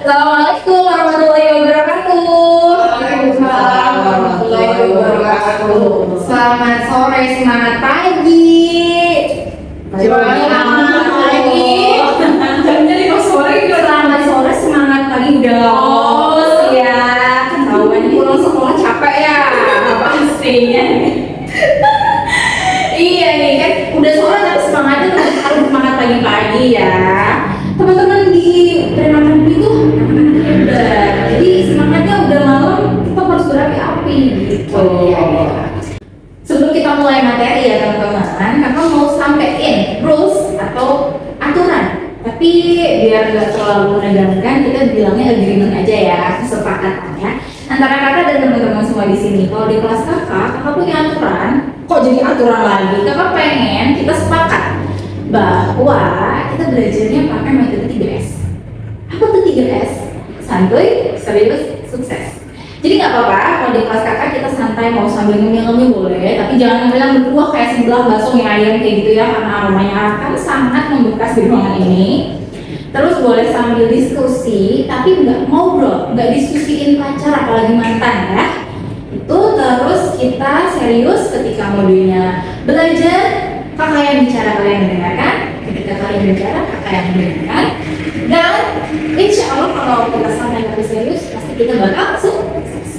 Assalamualaikum warahmatullahi wabarakatuh. Waalaikumsalam warahmatullahi wabarakatuh. Selamat sore, semangat pagi. Selamat pagi. Jamnya 5 sore gitu. Selamat sore, semangat pagi udah los ya. Ketahuan pulang sekolah capek ya. Pastinya. Iya nih kan, udah sore tapi semangatnya tetap harus semangat pagi-pagi ya. Teman-teman di Prenatal itu anak-anak hebat. Jadi semangatnya udah malam kita harus berapi-api gitu. Sebelum kita mulai materi ya teman-teman, kakak mau sampein rules atau aturan. Tapi biar gak terlalu menegangkan, kita bilangnya agreement aja ya, kesepakatan ya. Antara kakak dan teman-teman semua di sini. Kalau di kelas kakak punya aturan. Kok jadi aturan lagi? Kakak pengen kita sepakat bahwa kita belajarnya pakai metode 3S. Apa tuh 3S? Santuy, serius, sukses. Jadi nggak apa-apa kalau di kelas kakak kita santai, mau sambil ngemil-ngemil boleh, tapi jangan ngemil berdua kayak sebelah bakso mie ayam kayak gitu ya, karena aromanya akan sangat membekas di ruangan ini. Terus boleh sambil diskusi, tapi nggak ngobrol, nggak diskusiin pacar apalagi mantan ya. Itu terus kita serius ketika modulnya belajar, kakak yang bicara kalian mendengarkan, ketika kalian bicara kakak yang mendengarkan, dan insya Allah kalau kita santai tapi serius pasti kita bakal sukses.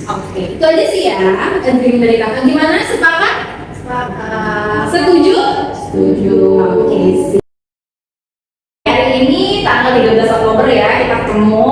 Oke, itu aja sih ya agreement dari kakak. Gimana, sepakat? Sepakat. Setuju? Setuju. Oke sih. Hari ini tanggal 13 Oktober ya, kita ketemu.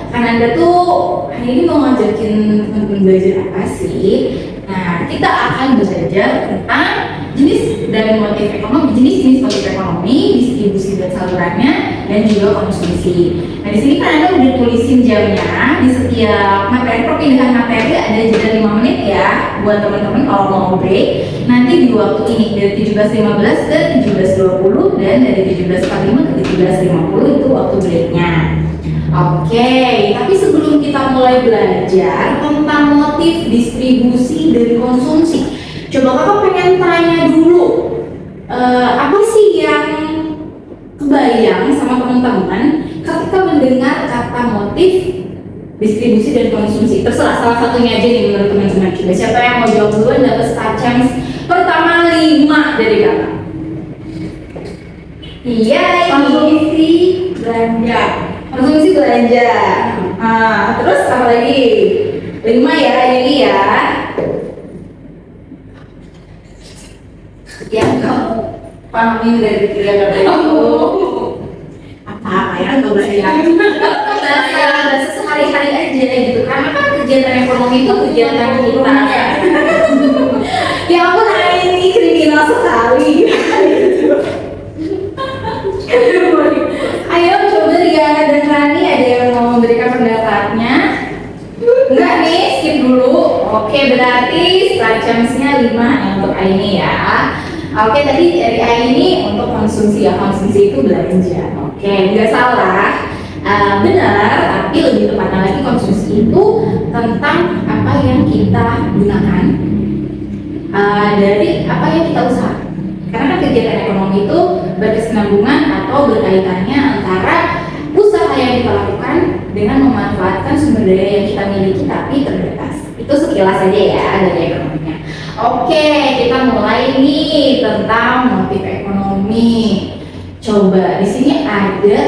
Kan Anda tuh hari ini mau ngajakin teman-teman belajar apa sih? Nah, kita akan belajar tentang jenis dan motif ekonomi, jenis-jenis motif ekonomi, distribusi dan salurannya, dan juga konsumsi. Nah, di sini kan Anda udah tulisin jamnya di setiap materi, perpindahan materi ada jeda 5 menit ya buat teman-teman kalau mau break. Nanti di waktu ini dari 17.15 ke 17.20 dan dari 17.45 ke 17.50 itu waktu breaknya. Oke, tapi sebelum kita mulai belajar tentang motif distribusi dan konsumsi, coba kakak pengen tanya dulu, apa sih yang kebayang sama teman-teman ketika mendengar kata motif distribusi dan konsumsi? Terserah salah satunya aja nih menurut teman-teman. Coba siapa yang mau jawab duluan dapat Star Chance pertama 5 dari kakak. Iya, konsumsi belanja. Konsumsi belanja. Nah, terus apa lagi? 5 ya, ini ya. Yang kamu pahami dari tiga kata itu apa ya? Nggak boleh ya. Bahasa sehari-hari aja gitu. Karena kan kegiatan ekonomi itu kegiatan kita. Ya ampun, ini kriminal sekali. Ayo coba Riana dan Rani, ada yang mau memberikan pendapatnya? Enggak nih, skip dulu. Oke, berarti Star Chance-nya 5 untuk Aini ya. Oke, tadi dari Aini untuk konsumsi ya, konsumsi itu belanja. Oke, nggak salah. Benar, tapi lebih tepatnya lagi konsumsi itu tentang apa yang kita gunakan dari apa yang kita usahakan. Karena kan kegiatan ekonomi itu berkesinambungan atau berkaitannya antara usaha yang kita lakukan dengan memanfaatkan sumber daya yang kita miliki tapi terbatas. Itu sekilas aja ya dari ekonominya. Oke, kita mulai nih tentang motif ekonomi. Coba di sini ada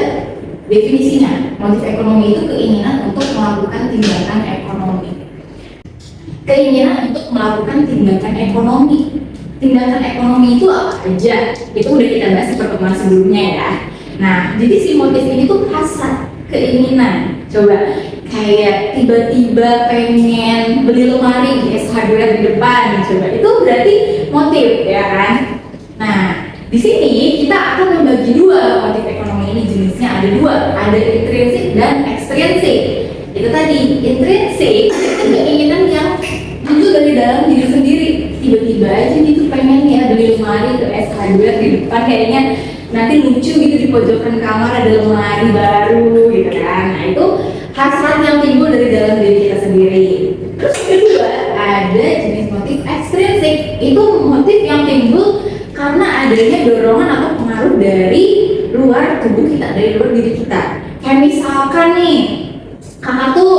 definisinya. Motif ekonomi itu keinginan untuk melakukan tindakan ekonomi. Keinginan untuk melakukan tindakan ekonomi. Tindakan ekonomi itu apa aja? Itu udah kita bahas di pertemuan sebelumnya ya. Nah, jadi si motif ini tuh hasrat, keinginan. Coba kayak tiba-tiba pengen beli lemari di SH Hardware di depan, coba itu berarti motif ya kan? Nah, di sini kita akan membagi dua motif ekonomi ini, jenisnya ada dua, ada intrinsik dan ekstrinsik. Itu tadi intrinsik itu keinginan yang muncul dari dalam diri sendiri. Tiba-tiba aja gitu pengen ya beli lemari ke SH Hardware di depan, kayaknya nanti lucu gitu di pojokan kamar ada lemari baru gitu kan. Nah, itu hasrat yang timbul dari dalam diri kita sendiri. Terus kedua ada jenis motif ekstrinsik. Itu motif yang timbul karena adanya dorongan atau pengaruh dari luar tubuh kita, dari luar diri kita. Kayak misalkan nih, kakak tuh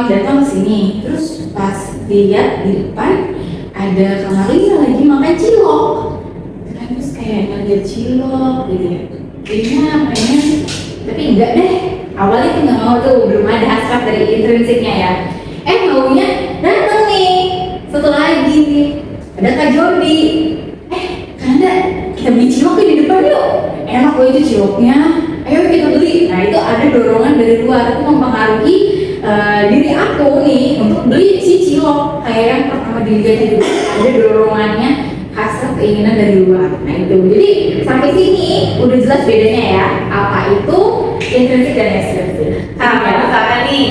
datang ke sini, terus pas lihat di depan ada Kak Marlina lagi makan cilok. Terus kayak ngeliat cilok gitu ya. Kayaknya pengen, tapi enggak deh. Awalnya tuh nggak mau tuh, belum ada hasrat dari intrinsiknya ya. Maunya datang nih, satu lagi nih, ada Kak Jody. Kanda, kita beli cilok di depan yuk. Enak loh itu ciloknya. Ayo kita beli. Nah itu ada dorongan dari luar, itu mempengaruhi diri aku nih untuk beli si cilok. Kayak yang pertama dilihat itu ada dorongannya, hasrat keinginan dari luar. Nah itu, jadi sampai sini udah jelas bedanya ya. Apa itu intrinsik dan ekstrinsik? Misalkan nih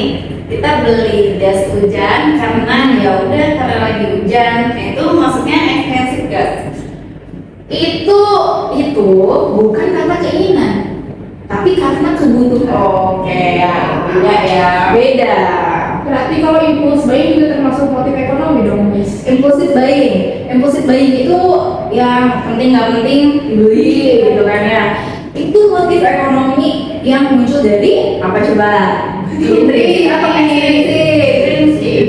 kita beli jas hujan karena ya udah karena lagi hujan, itu maksudnya ekstensif gak? Itu bukan karena keinginan, tapi karena kebutuhan. Oke, ya beda ya. Beda. Berarti kalau impuls buying juga termasuk motif ekonomi dong, Miss? Impulsif buying itu yang penting nggak penting dibeli gitu kan ya. Itu motif ekonomi yang muncul dari apa coba? Intrinsik atau ekstrinsik?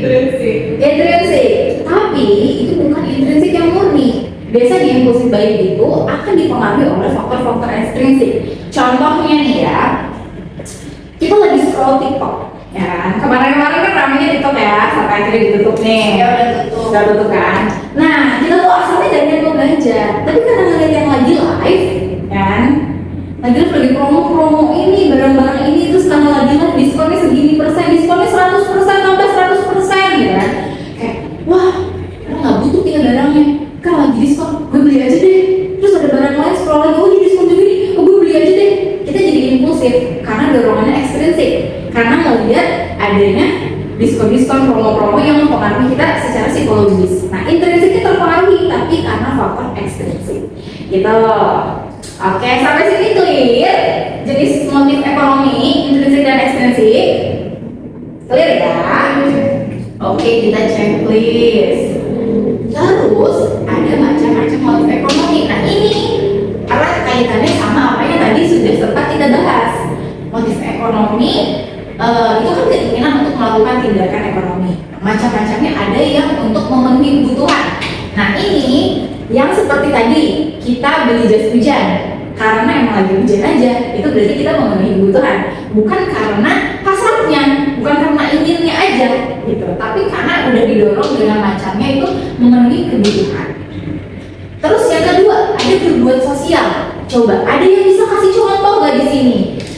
Intrinsik. Tapi itu bukan intrinsik yang murni. Biasa di impulsif buying itu akan dipengaruhi oleh faktor-faktor ekstrinsik. Contohnya nih ya, kita lagi scroll TikTok, ya kan? Kemarin-kemarin kan ramenya TikTok ya, sampai akhirnya ditutup nih. Ya udah tutup Kan? Nah, kita tuh asalnya dari yang mau belanja, tapi karena ngeliat yang lagi live, kan? Lagi promo ini, barang-barang ini, terus karena lagi live diskonnya segini persen, diskonnya 100%, tambah 100%, gitu kan? Kayak, wah, karena nggak butuh punya barangnya, kan lagi diskon, gue beli aja deh. Terus ada barang lain scroll lagi, oh jadi diskon juga nih, oh gue beli aja deh. Kita jadi impulsif karena dorongannya ekstrinsik, karena ngelihat adanya diskon-diskon, promo-promo yang mempengaruhi kita secara psikologis. Nah, intrinsiknya terpengaruhi, tapi karena faktor ekstrinsik. Gitu. Oke, sampai sini clear jenis motif ekonomi, intrinsik dan ekstrinsik. Clear ya? Oke, kita checklist. Terus ada macam-macam motif ekonomi. Nah ini erat kaitannya sama apa yang tadi sudah sempat kita bahas. Motif ekonomi itu kan keinginan untuk melakukan tindakan ekonomi. Macam-macamnya ada yang untuk memenuhi kebutuhan. Nah ini yang seperti tadi kita beli jas hujan karena emang lagi hujan aja, itu berarti kita memenuhi kebutuhan, bukan karena hasratnya, bukan karena inginnya aja gitu, tapi karena udah didorong dengan macamnya itu memenuhi kebutuhan. Terus yang kedua ada berbuat sosial. Coba ada yang bisa kasih contoh nggak di sini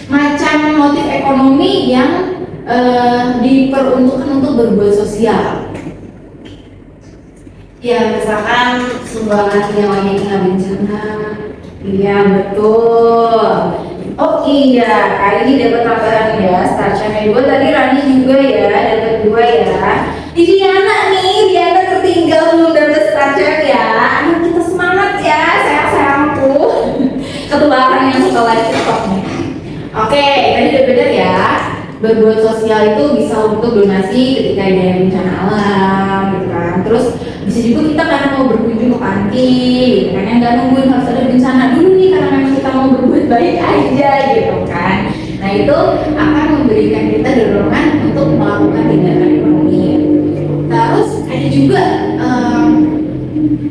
macam motif ekonomi yang diperuntukkan untuk berbuat sosial? Ya misalkan sumbangan yang lagi kena bencana. Iya betul. Oh iya, kali ini dapat tambahan ya, startnya 2 tadi Rani juga ya, dapat 2 ya. Di Diana tertinggal belum dapat startnya ya. Ayo kita semangat ya, sayang-sayangku. Ketularan yang suka live TikTok nih. Oke, tadi udah bener ya. Berbuat sosial itu bisa untuk donasi ketika ada bencana alam gitu kan. Terus bisa juga kita karena mau berkunjung ke panti gitu kan, yang nggak nungguin harus ada bencana dulu nih karena memang kita mau berbuat baik aja gitu kan. Nah itu akan memberikan kita dorongan untuk melakukan tindakan ekonomi. Terus ada juga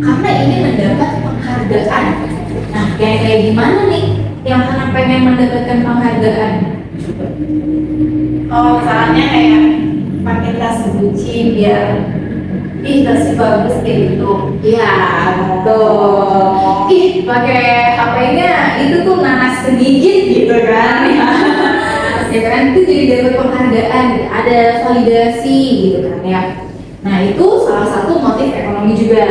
karena ingin mendapat penghargaan. Nah kayak gimana nih yang karena pengen mendapatkan penghargaan? Oh misalnya kayak pakai tas Gucci biar tasnya bagus kayak gitu. Iya betul. Ih pakai HP-nya itu tuh nanas sedikit gitu kan. Ya kan itu jadi dapat penghargaan, ada validasi gitu kan ya. Nah itu salah satu motif ekonomi juga.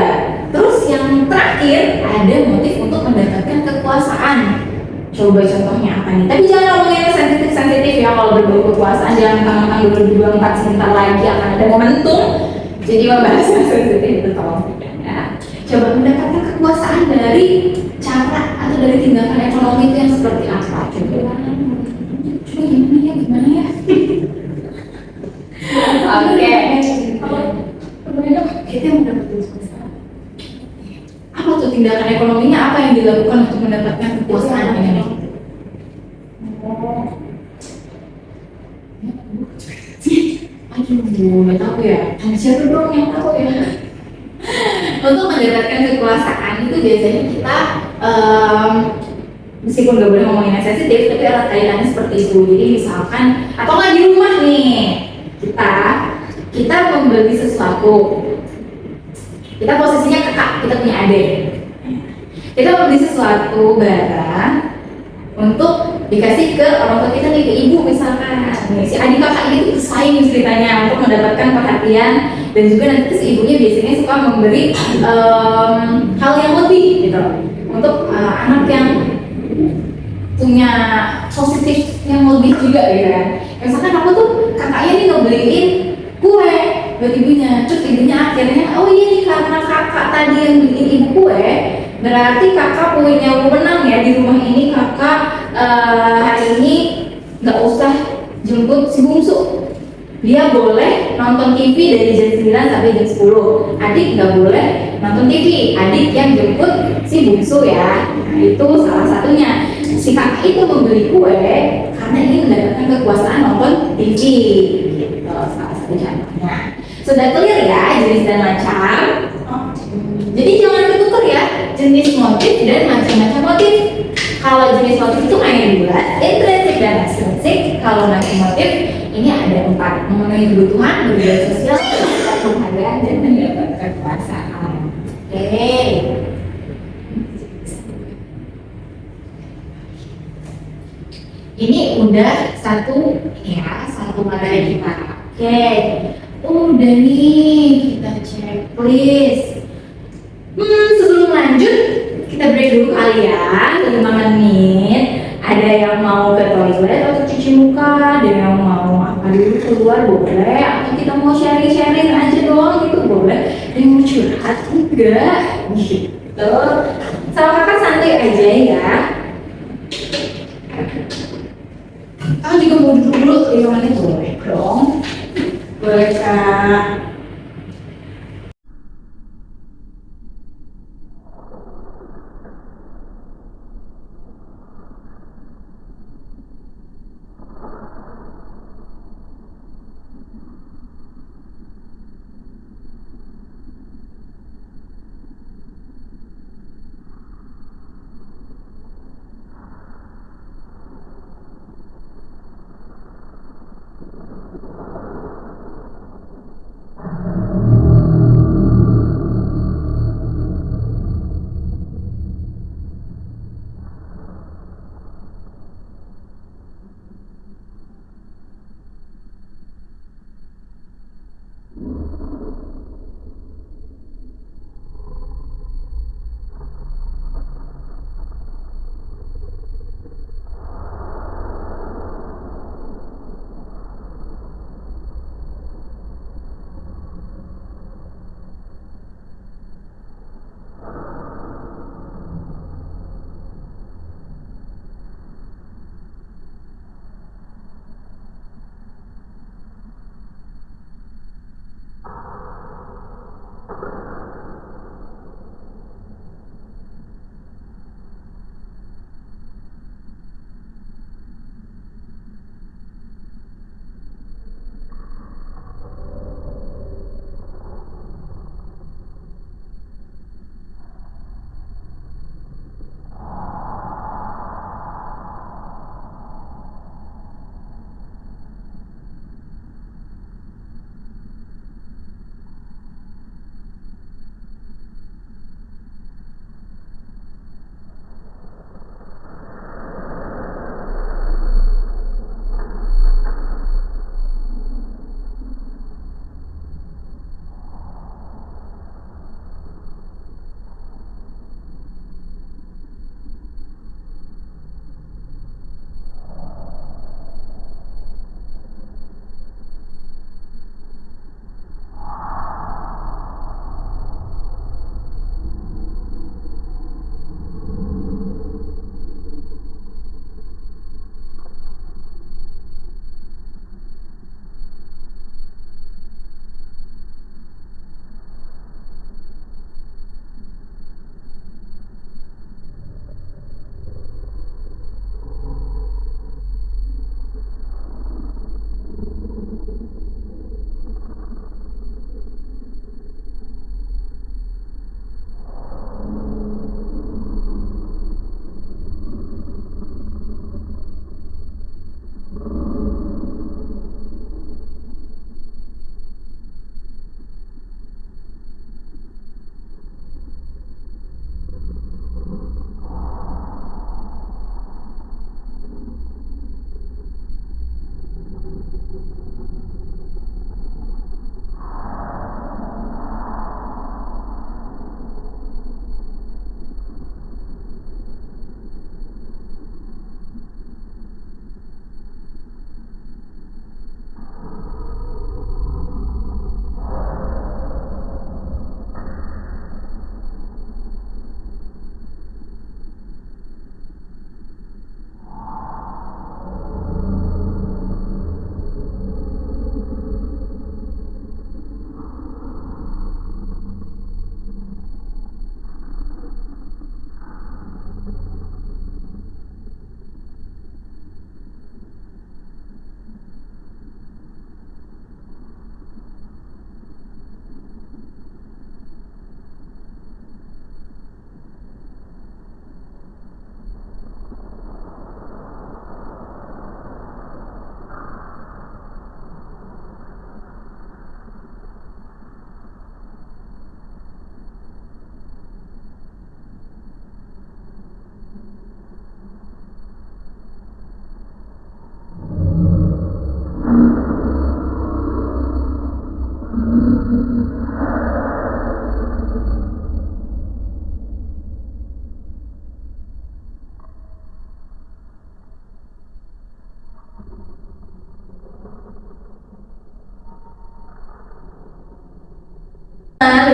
Terus yang terakhir ada motif untuk mendapatkan kekuasaan. Coba contohnya apa nih? Tapi jangan ngomongin sensitif ya, kalau berbau kekuasaan jangan mentang-mentang 2024 sebentar lagi akan ada momentum. Jadi membahas yang sensitif itu tolong tidak ya. Coba mendapatkan kekuasaan dari cara atau dari tindakan ekonomi itu yang seperti apa? Coba gimana ya? Oke. Kita mendapatkan kekuasaan. Apa tuh tindakan ekonominya? Apa yang dilakukan untuk mendapatkan kekuasaan ini? Aduh, nggak tahu ya. Tanya siapa dong yang tahu ya? Untuk mendapatkan kekuasaan itu biasanya kita meskipun nggak boleh ngomongin yang sensitif, tapi erat kaitannya seperti itu. Jadi misalkan, atau nggak di rumah nih, kita membeli sesuatu, kita posisinya kakak, kita punya adik, kita membeli sesuatu barang untuk dikasih ke orang tua kita nih, ke ibu misalkan. Nih, si adik kakak ini tuh bersaing ceritanya untuk mendapatkan perhatian, dan juga nanti si ibunya biasanya suka memberi hal yang lebih gitu untuk anak yang punya positif yang lebih juga gitu kan. Misalkan aku tuh kakaknya nih ngebeliin kue buat ibunya, terus ibunya akhirnya oh iya nih karena kakak tadi yang beliin ibu kue, berarti kakak punya wewenang ya di rumah ini, kakak hari ini nggak usah jemput si bungsu, dia boleh nonton TV dari jam 9 sampai jam 10. Adik nggak boleh nonton TV, adik yang jemput si bungsu ya. Nah, itu salah satunya. Si kakak itu membeli kue karena ingin mendapatkan kekuasaan nonton TV. Gitu, salah satu contohnya. Sudah clear ya jenis dan macam. Jadi jangan ketukar ya jenis motif dan macam-macam motif. Kalau jenis motif itu hanya dua, intrinsik dan ekstrinsik. Kalau macam motif ini ada 4: memenuhi kebutuhan, bergaya sosial, mendapatkan penghargaan, dan mendapatkan kekuasaan. Oke. Ini udah satu materi kita. Oke. Udah nih kita checklist. Sebelum lanjut kita break dulu kali ya 5 menit. Ada yang mau ke toilet atau cuci muka, ada yang mau apa dulu keluar boleh, atau kita mau sharing-sharing aja doang gitu boleh, ada yang mau curhat enggak gitu. Sama kakak santai aja ya. Kakak juga mau duduk dulu 5 menit boleh dong. Boleh kak.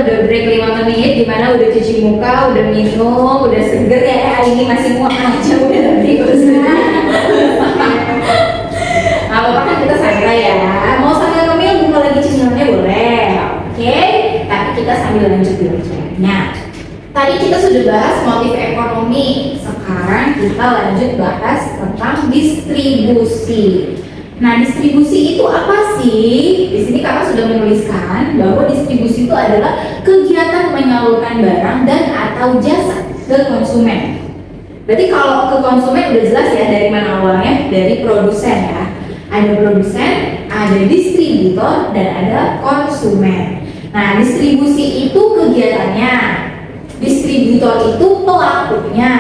udah break 5 menit, dimana udah cuci muka, udah minum, udah seger ya. Ini masih muak aja udah tadi apa-apa kan kita santai ya. Mau sambil ngemil buka lagi cemilannya boleh, oke? Tapi kita sambil lanjut belajarnya. Tadi kita sudah bahas motif ekonomi. Sekarang kita lanjut bahas tentang distribusi. Nah, distribusi itu apa sih? Di sini kakak sudah menuliskan bahwa distribusi itu adalah kegiatan menyalurkan barang dan atau jasa ke konsumen. Berarti kalau ke konsumen udah jelas ya dari mana awalnya, dari produsen ya. Ada produsen, ada distributor, dan ada konsumen. Nah, distribusi itu kegiatannya, distributor itu pelakunya.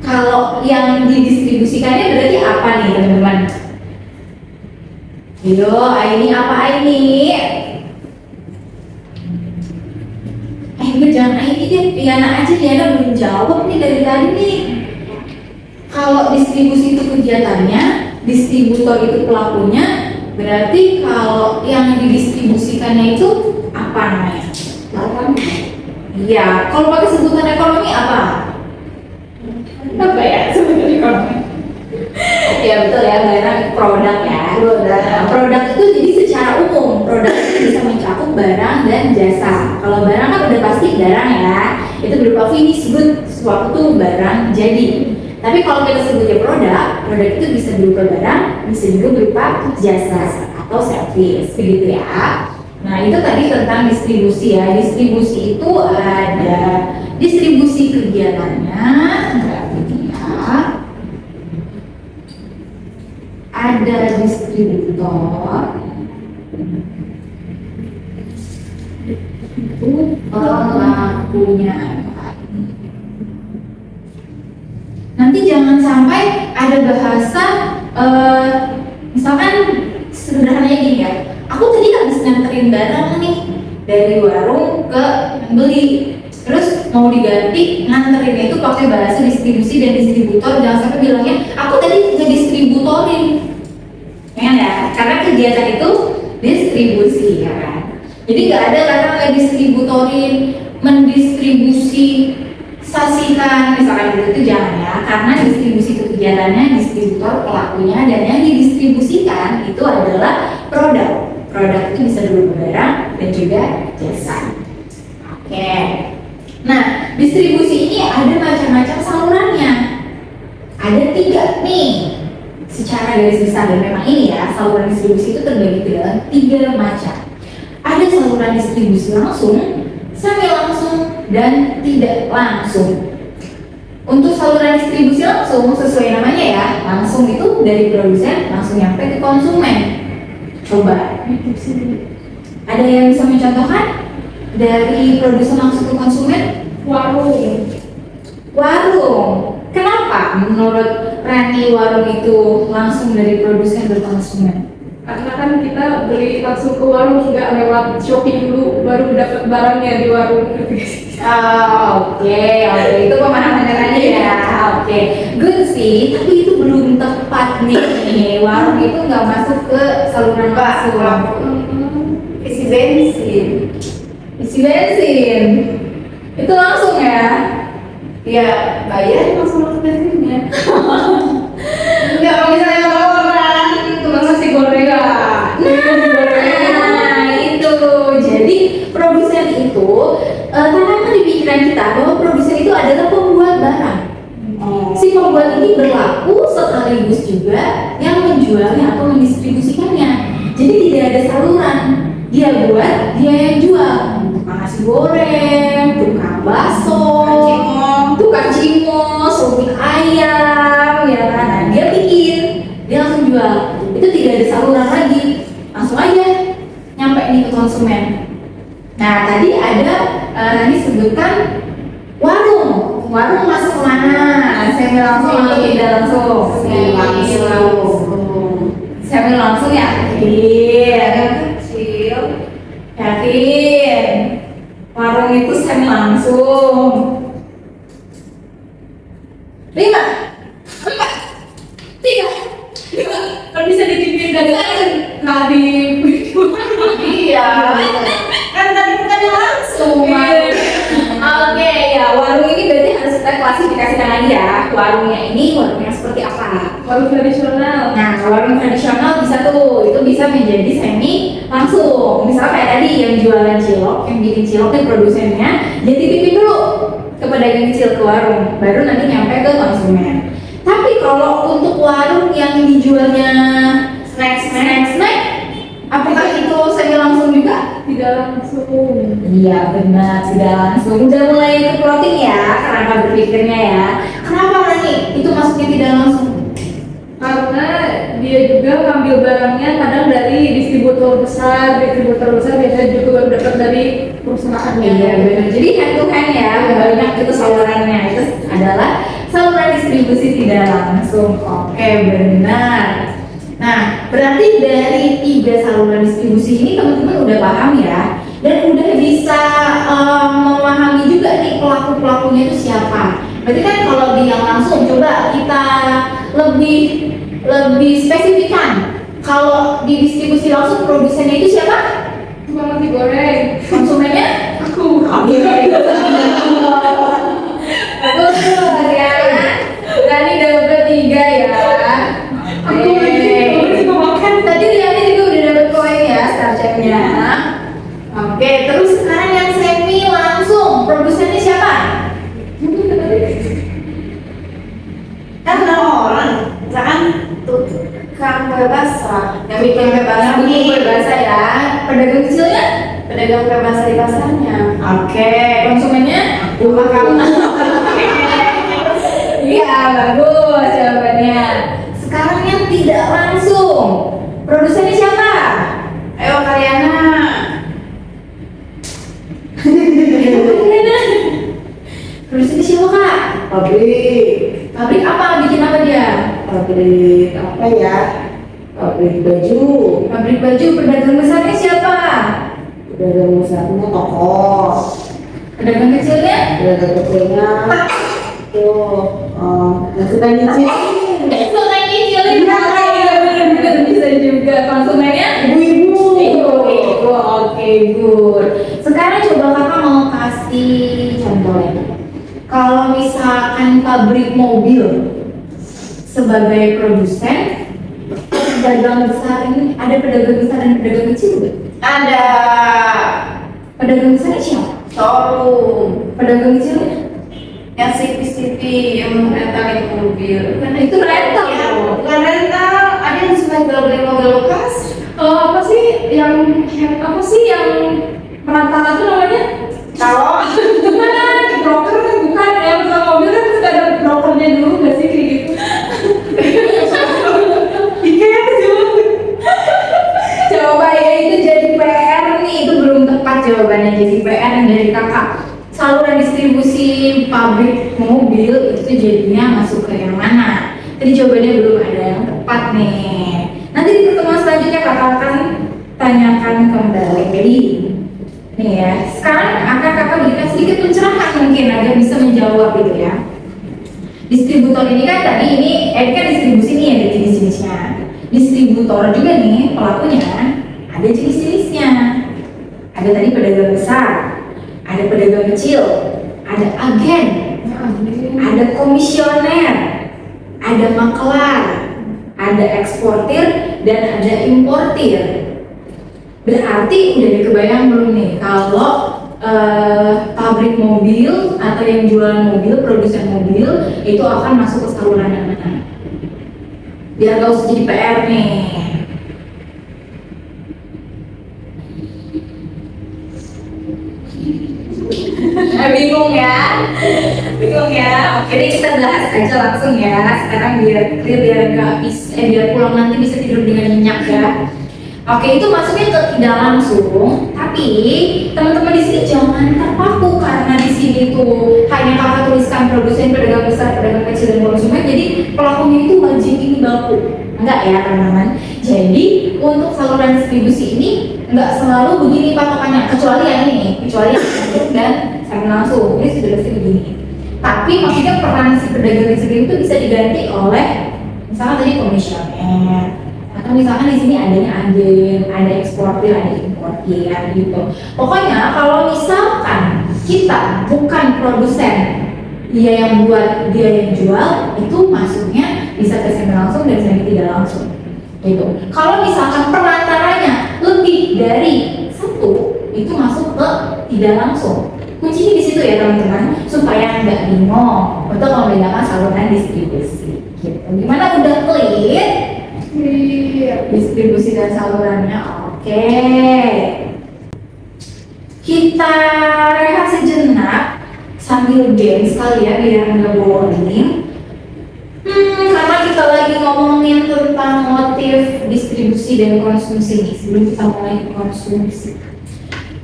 Kalau yang didistribusikannya berarti apa nih teman-teman? Yo, ini apa ini? Jangan ini deh, Diana aja, Diana belum jawab nih dari tadi nih. Kalau distribusi itu kegiatannya, distributor itu pelakunya, berarti kalau yang didistribusikannya itu apa namanya? Iya, kalau pakai sebutan ekonomi apa? Apa ya sebutan ekonomi? Ya betul ya, barang produk ya. Produk itu jadi secara umum, produk itu bisa mencakup barang dan jasa. Kalau barang kan udah pasti barang ya, itu berupa finished good, suatu barang jadi. Tapi kalau kita sebutnya produk itu bisa berupa barang, bisa juga berupa jasa atau servis, begitu ya. Nah, itu tadi tentang distribusi ya. Distribusi itu ada distribusi kegiatannya, berarti ya. Ada distributor, itu pelakunya. Nanti jangan sampai ada bahasa, misalkan sederhananya gini ya. Aku tadi habis nganterin barang nih dari warung ke beli, terus mau diganti nganterin itu pakai bahasa distribusi dan distributor. Jangan sampai bilangnya aku tadi ngedistributorin, ya, karena kegiatan itu distribusi ya kan. Jadi nggak ada kata ngedistributorin, mendistribusi sasikan misalkan gitu, itu jangan ya, karena distribusi itu kegiatannya, distributor pelakunya, dan yang didistribusikan itu adalah produk. Produk itu bisa berupa barang dan juga jasa. Oke. Nah, distribusi ini ada macam-macam salurannya. Ada 3 nih. Secara garis besar, dan memang ini ya, saluran distribusi itu terbagi ke dalam 3 macam. Ada saluran distribusi langsung, semi langsung, dan tidak langsung. Untuk saluran distribusi langsung, sesuai namanya ya, langsung itu dari produsen langsung nyampe ke konsumen. Coba, ada yang bisa mencontohkan dari produsen langsung ke konsumen? Warung. Warung. Kenapa menurut Rani warung itu langsung dari produsen ke konsumen? Karena kan kita beli langsung ke warung, nggak lewat Shopee dulu baru dapat barangnya di warung. Oke, itu pemahamannya Rani ya. Oke, good sih, tapi itu belum tepat nih. Warung itu nggak masuk ke saluran langsung. Isi bensin. Isi bensin itu langsung ya? Ya, bayar langsung ke bensinnya. Enggak, kalau misalnya sama orang tukang nasi goreng ya. Nah, itu. Jadi produsen itu tanamkan di pikiran kita bahwa produsen itu adalah pembuat barang. Si pembuat ini berlaku sekaligus juga yang menjualnya atau mendistribusikannya. Jadi tidak ada saluran. Dia buat, dia yang jual. Tukang nasi goreng, tukang bakso, tukang cimol, sopir ayam, ya kan? Nah, dia bikin, dia langsung jual. Itu tidak ada saluran lagi, langsung aja nyampe nih ke konsumen. Nah, tadi ada tadi sebutkan warung. Warung masuk kemana? Saya langsung atau tidak langsung? Saya langsung yakin. Yakin. Warung itu saya langsung. 5, 4, 3, 2. Kalau bisa ditipin dari nggak di video Iya. Kan tadi bukan langsung. Oke, ya warung ini berarti harus kita klasifikasikan lagi ya. Warungnya ini warungnya seperti apa? Warung tradisional. Nah, warung tradisional bisa tuh, itu bisa menjadi semi langsung. Misalnya kayak tadi yang jualan cilok, yang bikin cilok nih produsennya, dia titipin dulu ke pedagang kecil ke warung, baru nanti nyampe ke konsumen. Tapi kalau untuk warung yang dijualnya snack, apakah itu semi langsung juga? Tidak langsung. Iya benar, tidak langsung. Udah mulai ke plotting ya, kenapa berpikirnya ya? Kenapa Rani? Itu masuknya tidak langsung? Karena dia juga ngambil barangnya kadang dari distributor besar biasanya juga baru dapat dari perusahaannya. Iya benar. Jadi hand to hand ya, banyak itu salurannya. Itu adalah saluran distribusi tidak langsung. Oke benar. Nah, berarti dari 3 saluran distribusi ini teman-teman udah paham ya, dan udah bisa memahami juga nih pelaku-pelakunya itu siapa. Berarti kan kalau di yang langsung coba kita lebih spesifikkan. Kalau di distribusi langsung produsennya itu siapa? Tukang nasi goreng. Konsumennya? Aku. Bagus ya. Berani dapat 3 ya. Aku juga makan. Tadi Riani juga udah dapat koin ya starcepnya. Oke, terus sekarang yang semi langsung produsennya siapa? Kan nama orang, misalkan tukang kue basah yang bikin kue basah Yang bikin kue nih, basah ya. Pedagang kecilnya? pedagang kue basah di pasarnya. Oke, konsumennya? Rumah kamu. Iya, bagus jawabannya. Sekarang yang tidak langsung, produsennya siapa? Ayo Karyana. Produsennya siapa kak? Pabrik Pabrik apa? Bikin apa dia? pabrik apa ya, pabrik baju, Pabrik baju. Pedagang besarnya siapa? pedagang besarnya toko, Pedagang kecilnya? pedagang kecilnya tuh nasi nyicil, Suka nyicilin. Iya benar-benar bisa juga. Konsumennya? ibu-ibu. Ibu. Oke, good. Sekarang coba kakak mau kasih contoh lagi. Kalau misalkan pabrik mobil sebagai produsen, pedagang besar ini ada pedagang besar dan pedagang kecil nggak? Ada Pedagang besarnya siapa? showroom Pedagang kecilnya? yang CP yang rentalin mobil. Karena itu rental. Ya, bukan rental, ada yang suka jual beli mobil bekas. Apa sih yang perantara itu namanya? Kalau Bukan broker, bukan yang jual mobil kan sudah ada brokernya dulu nggak sih kayak gitu? Iya sih. Coba ya, itu jadi PR nih, itu belum tepat jawabannya. Jadi PR yang dari kakak, saluran distribusi pabrik mobil itu jadinya masuk ke yang mana? Tadi jawabannya belum ada yang tepat nih. Nanti di pertemuan selanjutnya kakak akan tanyakan kembali. Nih ya, sekarang akan kakak berikan sedikit pencerahan mungkin agar bisa menjawab gitu ya. Distributor ini kan tadi ini kan distribusi nih ada jenis-jenisnya. Distributor juga nih pelakunya ada jenis-jenisnya. Ada tadi pedagang besar, ada pedagang kecil, ada agen, ada komisioner, ada makelar, ada eksportir dan ada importir. Berarti udah kebayang belum nih kalau pabrik mobil atau yang jualan mobil, produsen mobil itu akan masuk ke saluran yang mana? Biar gak usah jadi PR nih. Bingung ya? Bingung ya? Oke deh, kita bahas aja langsung ya. Sekarang biar clear, biar gak biar pulang nanti bisa tidur dengan nyenyak ya. Oke, itu masuknya ke tidak langsung, tapi teman-teman di sini jangan terpaku karena di sini tuh hanya kakak tuliskan produsen, pedagang besar, pedagang kecil dan konsumen. Jadi pelakunya itu wajib ini baku, enggak ya teman-teman? Jadi untuk saluran distribusi ini enggak selalu begini patokannya, kecuali yang ini, kecuali yang langsung dan semi langsung. Ini sudah pasti begini. Tapi maksudnya peran si pedagang kecil itu bisa diganti oleh misalnya tadi komisioner atau Nah, misalkan di sini adanya agen, ada eksportir, ada importir gitu. Pokoknya kalau misalkan kita bukan produsen, dia yang buat, dia yang jual, itu masuknya bisa ke semi langsung dan semi tidak langsung. Gitu. Kalau misalkan perantaranya lebih dari satu, itu masuk ke tidak langsung. Kuncinya di situ ya teman-teman, supaya nggak bingung untuk membedakan saluran distribusi. Gitu. Gimana, udah clear? Distribusi dan salurannya, oke. Kita rehat sejenak sambil game sekali ya biar nggak boring. Karena kita lagi ngomongin tentang motif distribusi dan konsumsi nih. Sebelum kita mulai konsumsi.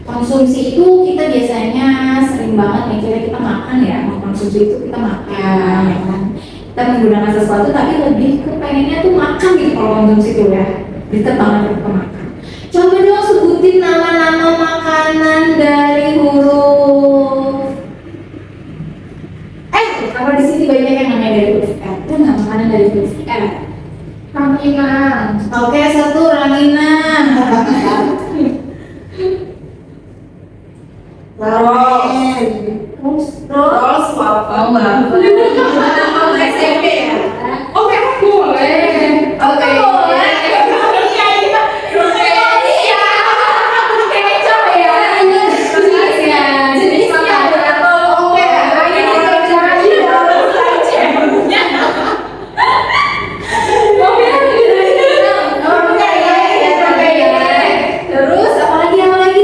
Konsumsi itu kita biasanya sering banget mikirnya kita makan ya, mengkonsumsi itu kita makan ya kan. Kita menggunakan sesuatu tapi lebih ke pengennya tuh makan gitu kalau konsumsi itu ya. Deket banget ke makan. Coba dong sebutin nama-nama makanan dari huruf. Kalau di sini banyak yang namanya dari huruf R. Itu nggak makanan dari huruf R. Ranginang. Oke, satu ranginang. Ramen. Terus waffle waffle. Waffle SMP ya. Oh, memang boleh. Oke. Terus apa lagi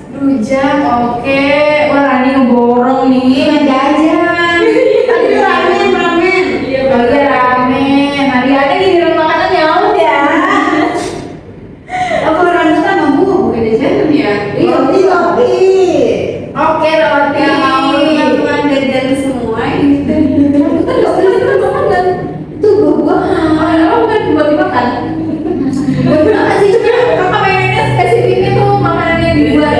rujak, oke. Wah, ini ngeborong nih, jajan. Tadi ramen. Iya, Oh iya, ramen. Hari ada di rumah makanan ya udah. Apa orang kita mampu bukan jajan ya? Roti. Oke, roti. Ya mau lakukan jajan semua ini. Itu buah-buahan. Oh, bukan buat dimakan. Buat apa sih? Cuma kakak pengennya spesifiknya tuh makanan yang dibuat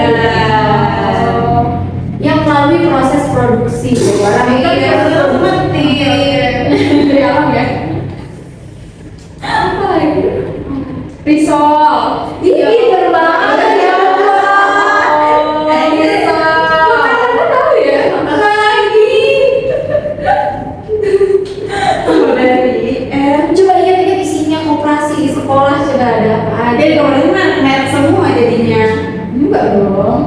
Oh. yang melalui proses produksi. Orang ini kan Iya, proses mati. Dari alam ya. Apa lagi? Risol. Iya, bener banget ya Allah. Makanan tahu ya? Lagi. Dari Coba ingat-ingat isinya koperasi di sekolah coba ada apa aja. Jadi kalau ini mah merek semua jadinya. Enggak dong.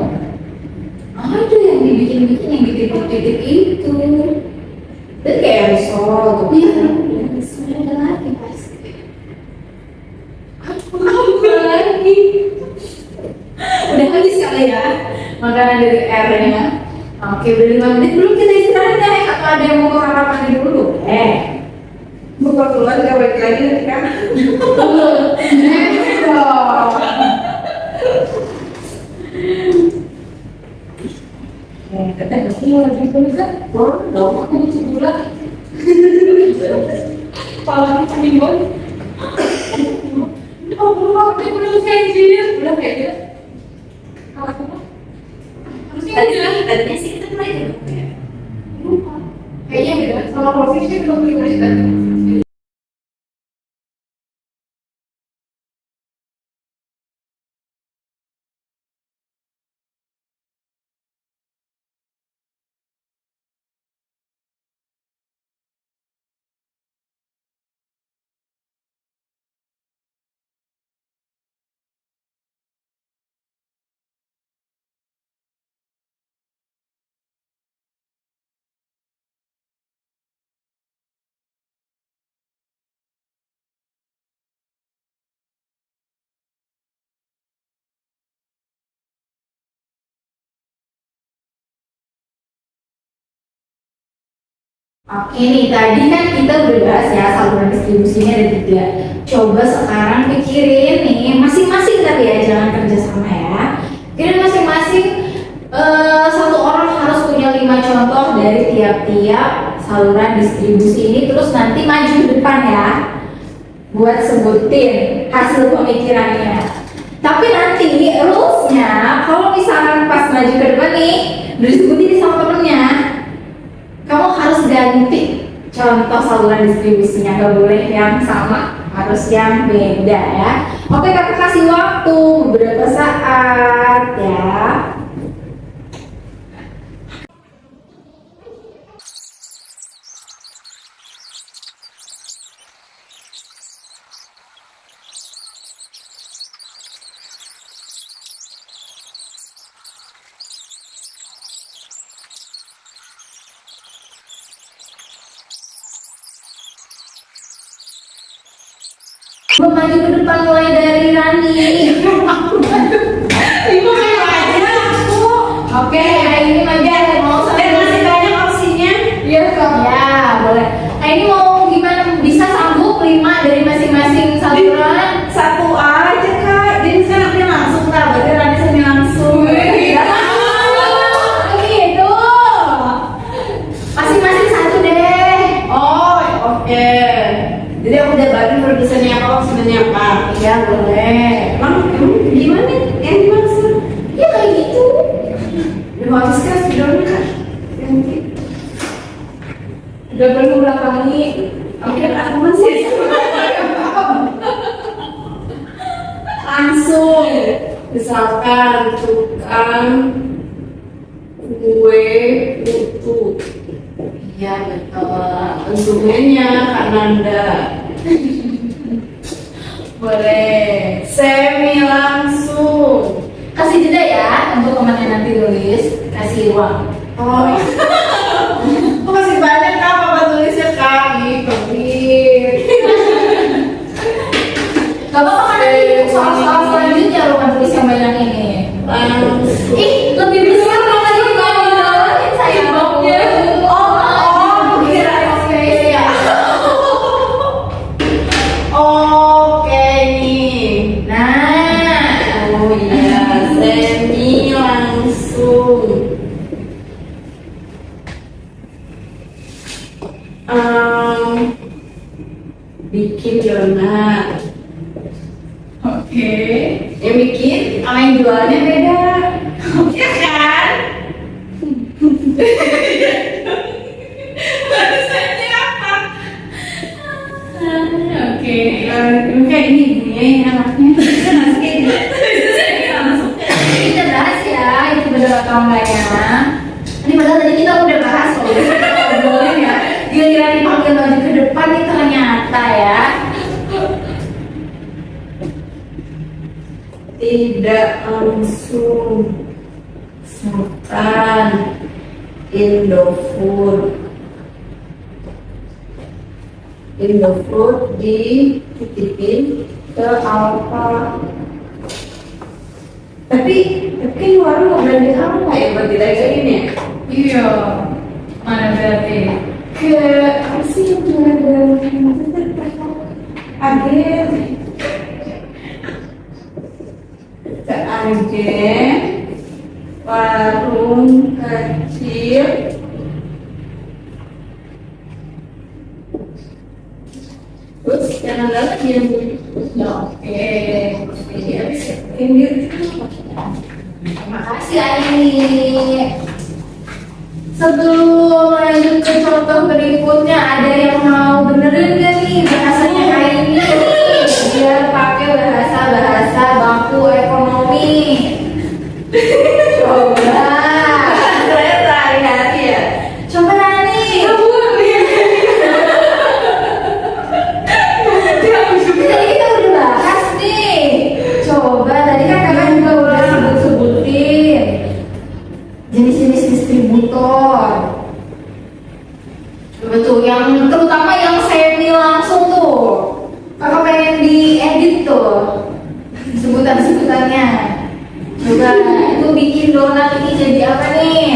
Ada yang dibikin-bikin yang dititip-titip itu. Dan kayak risol tuh. Iya. Risol ada lagi pasti. Apa lagi? Udah habis kali ya makanan dari R-nya. Oke, udah 5 menit belum kita istirahat ya? Atau ada yang mau ke kamar mandi dulu? Buka keluar gak balik lagi nanti kan. aku mau lagi kan? Dong. Aku butuh gula. Kepala aku bingung. Oh, belum aku udah senjir. Udah kayak gitu. Kalau aku mah harusnya udah. Tadinya sih kita mulai dulu ya. Lupa. Kayaknya beda. Sama profesi belum universitas. Oke nih, tadi kan kita udah bahas ya saluran distribusinya ada 3. Coba sekarang pikirin nih, masing-masing tapi ya, jangan kerjasama ya. Pikirin masing-masing, satu orang harus punya 5 contoh dari tiap-tiap saluran distribusi ini. Terus nanti maju ke depan ya, buat sebutin hasil pemikirannya. Tapi nanti rules-nya, kalau misalkan pas maju ke depan nih, udah disebutin sama temennya, kamu harus ganti contoh saluran distribusinya, gak boleh yang sama, harus harus yang beda ya. Oke, kakak kasih waktu beberapa saat ya. Maju ke depan mulai dari Rani. Ibu kayak aja aku. Oke, ini maju mau Dan masih banyak opsinya. Iya kak. Ya, boleh. Ini mau gimana? Bisa sanggup 5 dari masing-masing saluran? Satu aja kak. Jadi sekarang aku langsung lah. Berarti Rani sini langsung. Gitu. Masing-masing satu deh. Oh, oke. Jadi aku udah bagi produsernya apa, opsinya apa. Iya, boleh. Emang gimana nih? Yang dimaksud? Ya kayak gitu. Udah mau habis kan videonya kak? Ganti. Udah perlu belakangi. Oke, aku masih. Langsung. Misalkan tukang kue putu. Iya, betul. Konsumennya Kananda. Boleh. Semi langsung. Kasih jeda ya untuk teman yang nanti tulis. Kasih uang. Oh, kok masih banyak kak apa tulisnya kak? Ih, pelit. Gak apa-apa kan nanti soal-soal selanjutnya lo kan tulis yang banyak ini. Langsung. Ih, lebih besar mana sih ngomongin saya blognya. Kira ya. Oke nih. Nah, Oh iya, semi langsung. Bikin donat. oke. Yang bikin sama yang jualnya beda. Ya kan? Barusannya apa? Oke. Kayak ini ibunya yang anaknya. Kan harus kayak gitu. Kita bahas ya, itu benar atau enggak ya. Ini padahal tadi kita udah bahas loh, kita ngobrolin ya. Giliran dipanggil maju ke depan nih ternyata ya. Tidak langsung Sultan Indofood dititipin ke Alfa. Tapi kan warung mau branding apa ya buat dilagain ya? Iya. Mana berarti? Ke apa sih yang branding Agen ke Agen warung kecil terus yang ada lagi yang Oke. ini Terima kasih Aini. Sebelum lanjut ke contoh berikutnya, ada yang mau benerin gak nih bahasanya Aini? Biar pakai bahasa baku ekonomi. Coba. saya sehari-hari ya. Coba Rani. Tadi kita udah bahas nih. Coba tadi kan kakak juga udah sebutin jenis-jenis distributor. Coba tuh yang terutama yang semi langsung tuh. Kakak pengen diedit tuh sebutan-sebutannya. Coba itu bikin donat ini jadi apa nih?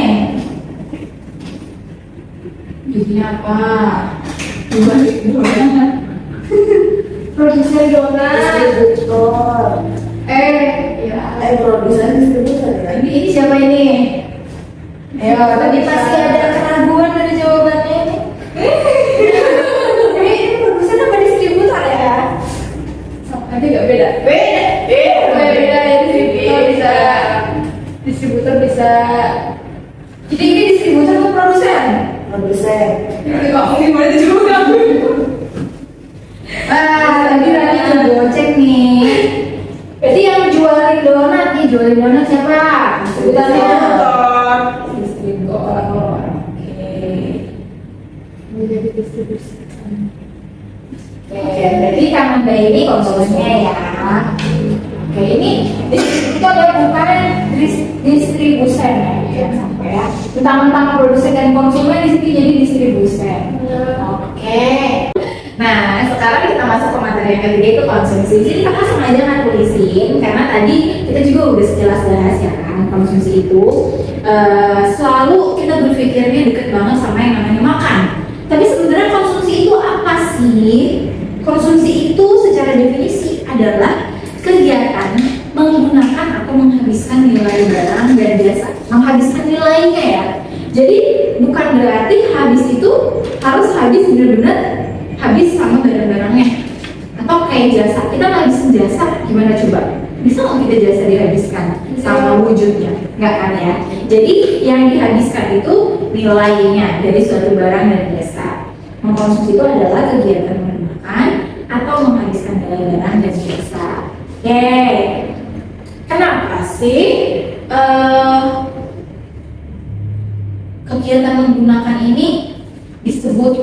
Jadi apa? Coba bikin donat. Produser donat. Distributor. Ya. Produsen distributor ya. Ini siapa ini? Ayo, tadi pasti ada keraguan dari jawabannya ini. Ini produsen apa distributor ya? Nanti nggak beda. Beda ya distributor bisa. Distributor bisa. Jadi ini distributor atau produsen? Produsen. Ini ngomongin mana juga. Tadi Rani nih jualin donat siapa? Sebutannya. Distributor. Distributor. Oke. Menjadi distribusi. Oke, berarti karena Mbak ini konsumennya ya. Oke, ini itu ada bukan distribusen ya, sampai ya. Tentang produsen dan konsumen di sini jadi distribusen. Oke. Nah, sekarang kita masuk ke materi yang ketiga itu konsumsi. Jadi kita langsung aja kan tulisin karena tadi kita juga udah sejelas bahas ya kan konsumsi itu selalu kita berpikirnya deket banget sama yang namanya makan. Tapi sebenarnya konsumsi itu apa sih? Konsumsi itu secara definisi adalah kegiatan menggunakan atau menghabiskan nilai barang dan jasa. Menghabiskan nilainya ya. Jadi bukan berarti habis itu harus habis benar-benar habis sama barang-barangnya. Atau kayak jasa, kita ngabisin jasa gimana coba? Bisa nggak kita jasa dihabiskan sama wujudnya? Nggak kan ya? Jadi yang dihabiskan itu nilainya dari suatu barang dan jasa. Mengkonsumsi itu adalah kegiatan menggunakan atau menghabiskan nilai barang dan jasa. Oke, kenapa sih kegiatan menggunakan ini disebut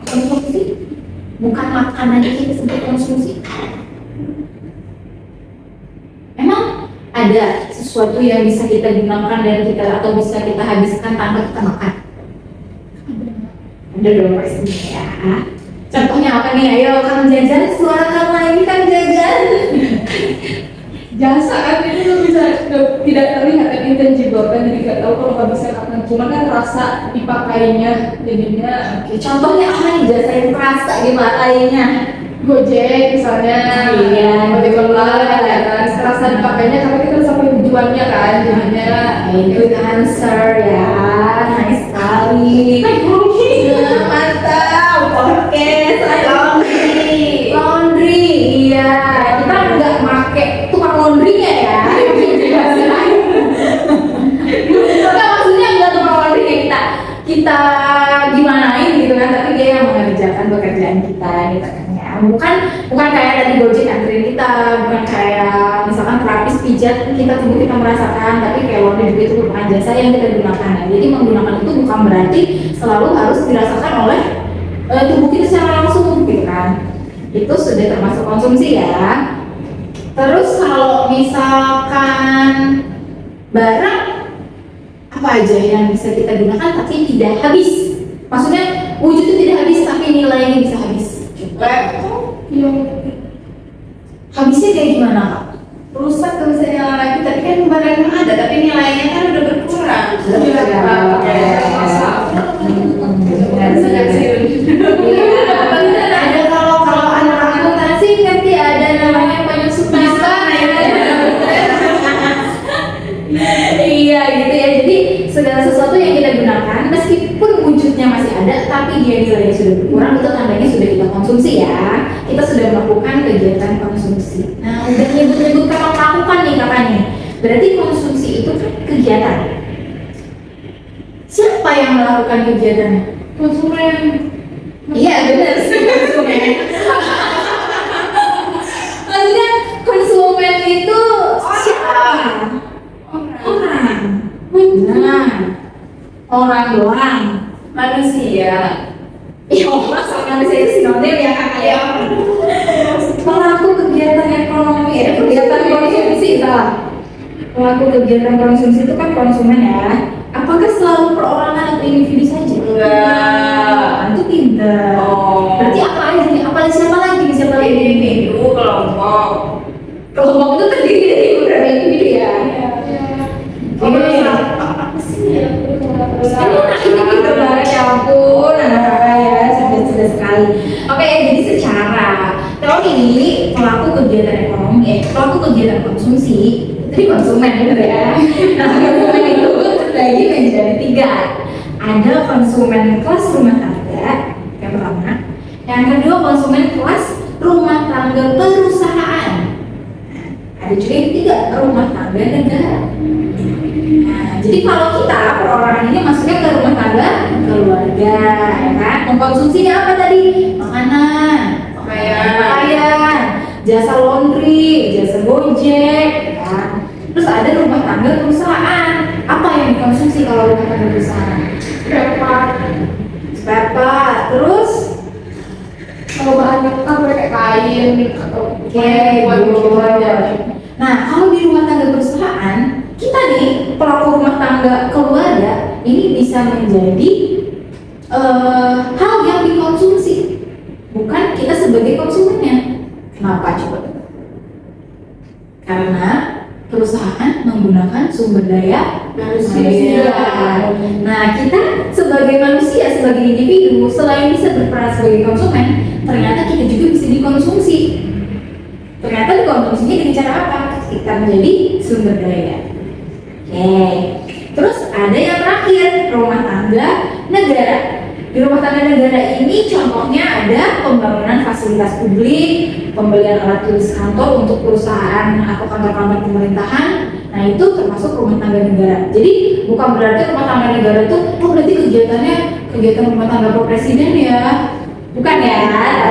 konsumsi? Bukan makan aja yang disebut konsumsi. Emang ada sesuatu yang bisa kita gunakan dan kita atau bisa kita habiskan tanpa kita makan? Ada dong pastinya ya. Contohnya apa nih? Ayo kamu jajan, suara kamu ini kan jajan. Jasa kan itu tuh bisa tidak terlihat kan intangible kan, jadi nggak tahu kalau nggak bisa kapan. Cuman kan rasa dipakainya jadinya. Oke, contohnya apa nih jasa yang terasa dipakainya? Gojek misalnya, Iya. Gojek online ya kan, terasa dipakainya karena kita udah sampai tujuannya kan, jadinya. Good answer ya, nice sekali. Nah, mantap. Oke, laundry. Laundry, iya. Kita nggak pakai tukang laundrynya ya. Nggak, maksudnya nggak tukang laundry kayak kita gimanain gitu kan, tapi dia yang mengerjakan pekerjaan kita gitu kan ya. Bukan kayak tadi Gojek anterin kita, bukan kayak misalkan terapis pijat kita tubuh kita merasakan, tapi kayak laundry juga itu merupakan jasa yang kita gunakan ya. Jadi menggunakan itu bukan berarti selalu harus dirasakan oleh tubuh kita secara langsung gitu kan. Itu sudah termasuk konsumsi ya. Terus kalau misalkan barang apa aja yang bisa kita gunakan tapi tidak habis, maksudnya wujud itu tidak habis tapi nilainya bisa habis. Coba Yang habisnya kayak gimana Kak? Rusak tuh bisa nyala lagi, tapi kan barangnya ada, tapi nilainya kan udah berkurang. Ada kalau anak akuntansi ngerti ada namanya penyusup bisa ya. Iya gitu ya. Jadi segala sesuatu yang kita gunakan meskipun wujudnya masih ada tapi dia nilainya sudah berkurang, itu tandanya sudah kita konsumsi ya. Kita sudah melakukan kegiatan konsumsi. Nah, udah nyebut-nyebut kata melakukan nih kakaknya. Berarti konsumsi itu kan kegiatan. Siapa yang melakukan kegiatannya? konsumen. Iya benar sih konsumen. Maksudnya konsumen itu siapa? Orang. Benar. Orang doang. Manusia. Iya, orang sama manusia itu sinonim ya kakak ya. Pelaku kegiatan ekonomi, kegiatan konsumsi salah. Pelaku kegiatan konsumsi itu kan konsumen ya. Apakah selalu perorangan atau individu saja? Enggak. Itu tidak. Oh. Berarti apa aja nih? Apa siapa lagi? Siapa lagi? Individu, kelompok. Kelompok itu terdiri dari beberapa individu ya. Oke. Apa sih ya? Ini gitu banget ya ampun, anak kakak ya, cerdas sekali. Oke, jadi secara teori pelaku kegiatan ekonomi, pelaku kegiatan konsumsi, jadi konsumen gitu ya. Nah, konsumen itu terbagi menjadi 3. Ada konsumen kelas rumah tangga yang pertama, yang kedua konsumen kelas rumah tangga perusahaan. Ada juga yang ketiga rumah tangga negara. Nah, jadi kalau kita perorangan ini masuknya ke rumah tangga keluarga, ya kan? Mengkonsumsi apa tadi? Makanan, pakaian, jasa laundry, jasa Gojek, ya kan? Terus Terus ada rumah tangga perusahaan. Apa yang dikonsumsi kalau rumah tangga perusahaan? Spare part. Terus Kalau bahannya kan kayak kain atau buat nah, kalau di rumah tangga perusahaan, kita nih pelaku rumah tangga keluarga ini bisa menjadi hal yang dikonsumsi, bukan kita sebagai konsumennya. Kenapa coba? Karena perusahaan menggunakan sumber daya manusia. Nah, kita sebagai manusia, sebagai individu, selain bisa berperan sebagai konsumen, ternyata kita juga bisa dikonsumsi. Ternyata dikonsumsinya dengan cara apa? Kita menjadi sumber daya. Oke. Terus ada yang terakhir, rumah tangga negara. Di rumah tangga negara ini contohnya ada pembangunan fasilitas publik, pembelian alat tulis kantor untuk perusahaan atau kantor-kantor pemerintahan. Nah, itu termasuk rumah tangga negara. Jadi bukan berarti rumah tangga negara itu berarti kegiatannya kegiatan rumah tangga Pak Presiden ya. Bukan ya,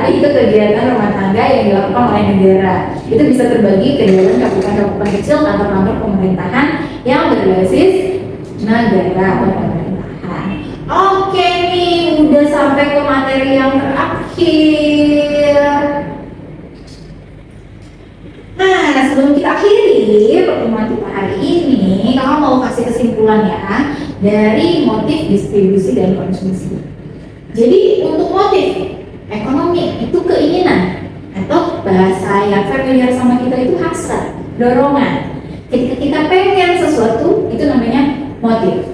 tapi itu kegiatan rumah tangga yang dilakukan oleh negara. Itu bisa terbagi ke dalam kabupaten-kabupaten kecil, kantor-kantor pemerintahan yang berbasis negara atau pemerintahan. Oke nih, udah sampai ke materi yang terakhir. Nah, sebelum kita akhiri pertemuan kita hari ini, kakak mau kasih kesimpulan ya dari motif distribusi dan konsumsi. Jadi untuk motif ekonomi itu keinginan atau bahasa yang familiar sama kita itu hasrat, dorongan. Ketika kita pengen sesuatu itu namanya motif.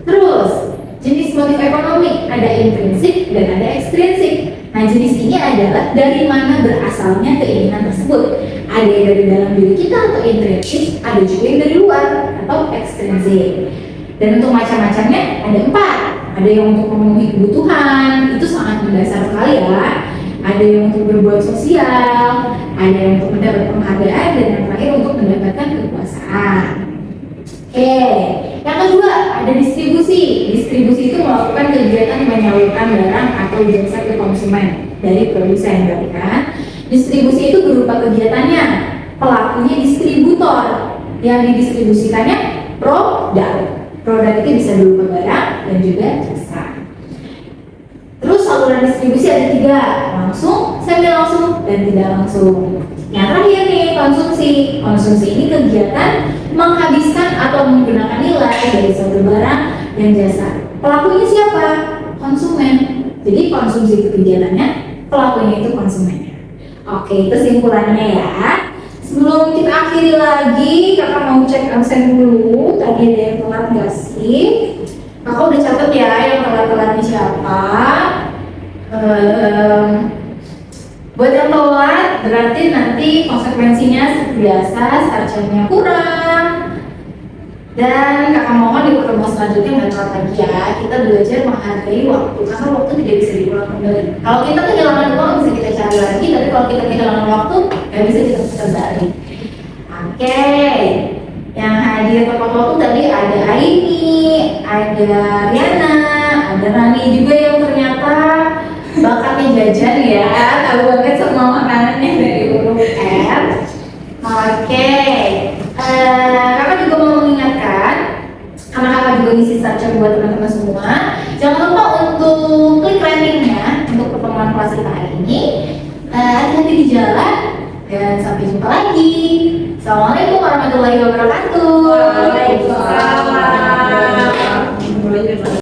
Terus jenis motif ekonomi ada intrinsik dan ada ekstrinsik. Nah, jenis ini adalah dari mana berasalnya keinginan tersebut. Ada yang dari dalam diri kita atau intrinsik, ada juga yang dari luar atau ekstrinsik. Dan untuk macam-macamnya ada 4. Ada yang untuk memenuhi kebutuhan, itu sangat mendasar sekali ya. Ada yang untuk berbuat sosial, ada yang untuk mendapat penghargaan, dan yang terakhir untuk mendapatkan kekuasaan. Oke, yang kedua ada distribusi. Distribusi itu melakukan kegiatan menyalurkan barang atau jasa ke konsumen dari produsen, berarti kan? Distribusi itu berupa kegiatannya, pelakunya distributor, yang didistribusikannya produk. Produk itu bisa berupa barang dan juga jasa. Terus saluran distribusi ada 3, langsung, semi langsung, dan tidak langsung. Yang terakhir nih, konsumsi. Konsumsi ini kegiatan menghabiskan atau menggunakan nilai dari suatu barang dan jasa. Pelakunya siapa? Konsumen. Jadi konsumsi itu kegiatannya, pelakunya itu konsumennya. Oke, itu kesimpulannya ya. Sebelum kita akhiri lagi, kakak mau cek absen dulu. Tadi ada yang telat nggak sih? Kakak udah catat ya yang telat-telatnya siapa. Buat yang telat, berarti nanti konsekuensinya seperti biasa, sarjana kurang. Dan kakak mohon di pertemuan selanjutnya nggak telat lagi ya. Kita belajar menghargai waktu, karena waktu tidak bisa diulang kembali. Kalau kita kehilangan uang bisa kita cari lagi, tapi kalau kita kehilangan waktu nggak bisa kita putar balik. Oke, yang hadir tepat waktu tadi ada Aini, ada Riana, ada Rani juga yang ternyata bakatnya jajan ya, tahu banget semua makanannya dari huruf R. Oke, kakak juga mau mengingatkan, karena kakak juga ngisi search buat teman-teman semua, jangan lupa untuk klik rankingnya untuk pertemuan kelas kita hari ini. Hati-hati di jalan dan sampai jumpa lagi. Assalamualaikum warahmatullahi wabarakatuh.